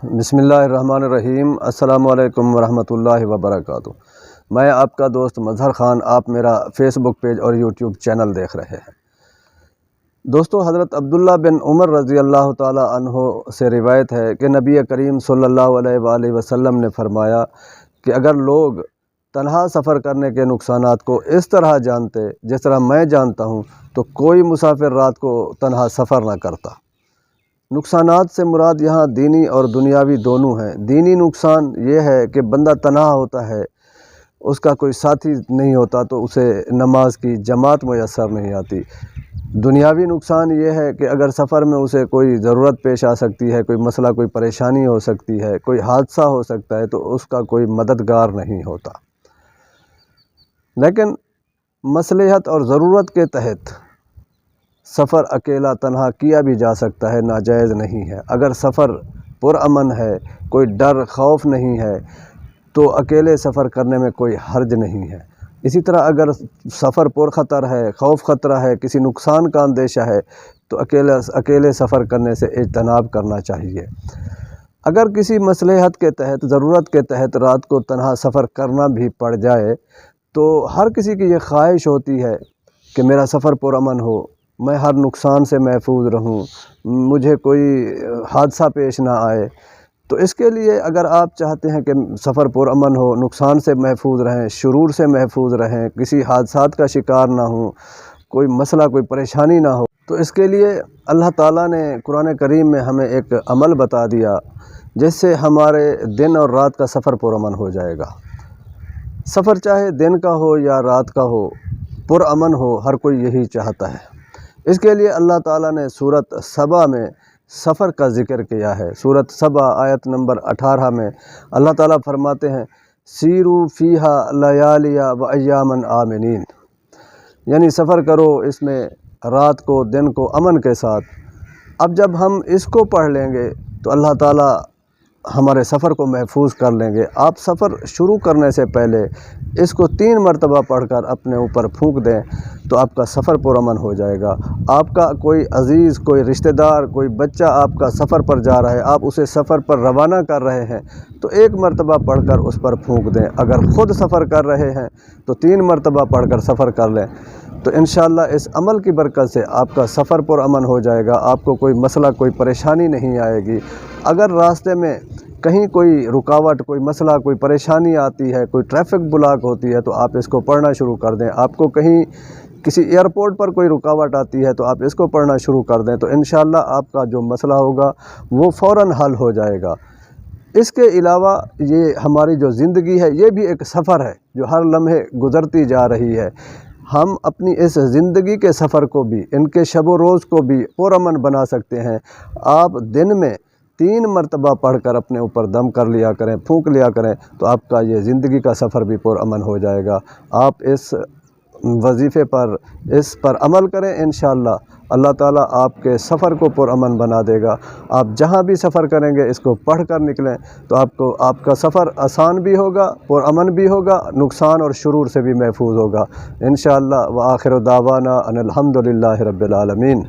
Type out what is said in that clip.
بسم اللہ الرحمن الرحیم۔ السلام علیکم ورحمۃ اللہ وبرکاتہ۔ میں آپ کا دوست مظہر خان، آپ میرا فیس بک پیج اور یوٹیوب چینل دیکھ رہے ہیں۔ دوستو، حضرت عبداللہ بن عمر رضی اللہ تعالی عنہ سے روایت ہے کہ نبی کریم صلی اللہ علیہ وآلہ وسلم نے فرمایا کہ اگر لوگ تنہا سفر کرنے کے نقصانات کو اس طرح جانتے جس طرح میں جانتا ہوں تو کوئی مسافر رات کو تنہا سفر نہ کرتا۔ نقصانات سے مراد یہاں دینی اور دنیاوی دونوں ہیں۔ دینی نقصان یہ ہے کہ بندہ تنہا ہوتا ہے، اس کا کوئی ساتھی نہیں ہوتا تو اسے نماز کی جماعت میسر نہیں آتی۔ دنیاوی نقصان یہ ہے کہ اگر سفر میں اسے کوئی ضرورت پیش آ سکتی ہے، کوئی مسئلہ، کوئی پریشانی ہو سکتی ہے، کوئی حادثہ ہو سکتا ہے تو اس کا کوئی مددگار نہیں ہوتا۔ لیکن مصلحت اور ضرورت کے تحت سفر اکیلا تنہا کیا بھی جا سکتا ہے، ناجائز نہیں ہے۔ اگر سفر پرامن ہے، کوئی ڈر خوف نہیں ہے تو اکیلے سفر کرنے میں کوئی حرج نہیں ہے۔ اسی طرح اگر سفر پر خطر ہے، خوف خطرہ ہے، کسی نقصان کا اندیشہ ہے تو اکیلے سفر کرنے سے اجتناب کرنا چاہیے۔ اگر کسی مصلحت کے تحت، ضرورت کے تحت رات کو تنہا سفر کرنا بھی پڑ جائے تو ہر کسی کی یہ خواہش ہوتی ہے کہ میرا سفر پرامن ہو، میں ہر نقصان سے محفوظ رہوں، مجھے کوئی حادثہ پیش نہ آئے۔ تو اس کے لیے اگر آپ چاہتے ہیں کہ سفر پرامن ہو، نقصان سے محفوظ رہیں، شرور سے محفوظ رہیں، کسی حادثات کا شکار نہ ہوں، کوئی مسئلہ، کوئی پریشانی نہ ہو، تو اس کے لیے اللہ تعالیٰ نے قرآن کریم میں ہمیں ایک عمل بتا دیا جس سے ہمارے دن اور رات کا سفر پرامن ہو جائے گا۔ سفر چاہے دن کا ہو یا رات کا ہو، پرامن ہو، ہر کوئی یہی چاہتا ہے۔ اس کے لیے اللہ تعالیٰ نے سورۃ سبا میں سفر کا ذکر کیا ہے۔ سورۃ سبا آیت نمبر 18 میں اللہ تعالیٰ فرماتے ہیں، سیروا فیہا لیالیا و ایامن آمنین، یعنی سفر کرو اس میں رات کو، دن کو امن کے ساتھ۔ اب جب ہم اس کو پڑھ لیں گے تو اللہ تعالیٰ ہمارے سفر کو محفوظ کر لیں گے۔ آپ سفر شروع کرنے سے پہلے اس کو 3 مرتبہ پڑھ کر اپنے اوپر پھونک دیں تو آپ کا سفر پرامن ہو جائے گا۔ آپ کا کوئی عزیز، کوئی رشتہ دار، کوئی بچہ آپ کا سفر پر جا رہا ہے، آپ اسے سفر پر روانہ کر رہے ہیں تو 1 مرتبہ پڑھ کر اس پر پھونک دیں۔ اگر خود سفر کر رہے ہیں تو 3 مرتبہ پڑھ کر سفر کر لیں تو انشاءاللہ اس عمل کی برکت سے آپ کا سفر پرامن ہو جائے گا۔ آپ کو کوئی مسئلہ، کوئی پریشانی نہیں آئے گی۔ اگر راستے میں کہیں کوئی رکاوٹ، کوئی مسئلہ، کوئی پریشانی آتی ہے، کوئی ٹریفک بلاک ہوتی ہے تو آپ اس کو پڑھنا شروع کر دیں۔ آپ کو کہیں کسی ایئرپورٹ پر کوئی رکاوٹ آتی ہے تو آپ اس کو پڑھنا شروع کر دیں تو انشاءاللہ آپ کا جو مسئلہ ہوگا وہ فوراً حل ہو جائے گا۔ اس کے علاوہ یہ ہماری جو زندگی ہے یہ بھی ایک سفر ہے جو ہر لمحے گزرتی جا رہی ہے۔ ہم اپنی اس زندگی کے سفر کو بھی، ان کے شب و روز کو بھی پرامن بنا سکتے ہیں۔ آپ دن میں 3 مرتبہ پڑھ کر اپنے اوپر دم کر لیا کریں، پھونک لیا کریں تو آپ کا یہ زندگی کا سفر بھی پرامن ہو جائے گا۔ آپ اس وظیفے پر، اس پر عمل کریں، انشاءاللہ اللہ تعالیٰ آپ کے سفر کو پرامن بنا دے گا۔ آپ جہاں بھی سفر کریں گے اس کو پڑھ کر نکلیں تو آپ کا سفر آسان بھی ہوگا، پرامن بھی ہوگا، نقصان اور شرور سے بھی محفوظ ہوگا انشاءاللہ۔ وآخر دعوانا ان الحمد للہ رب العالمین۔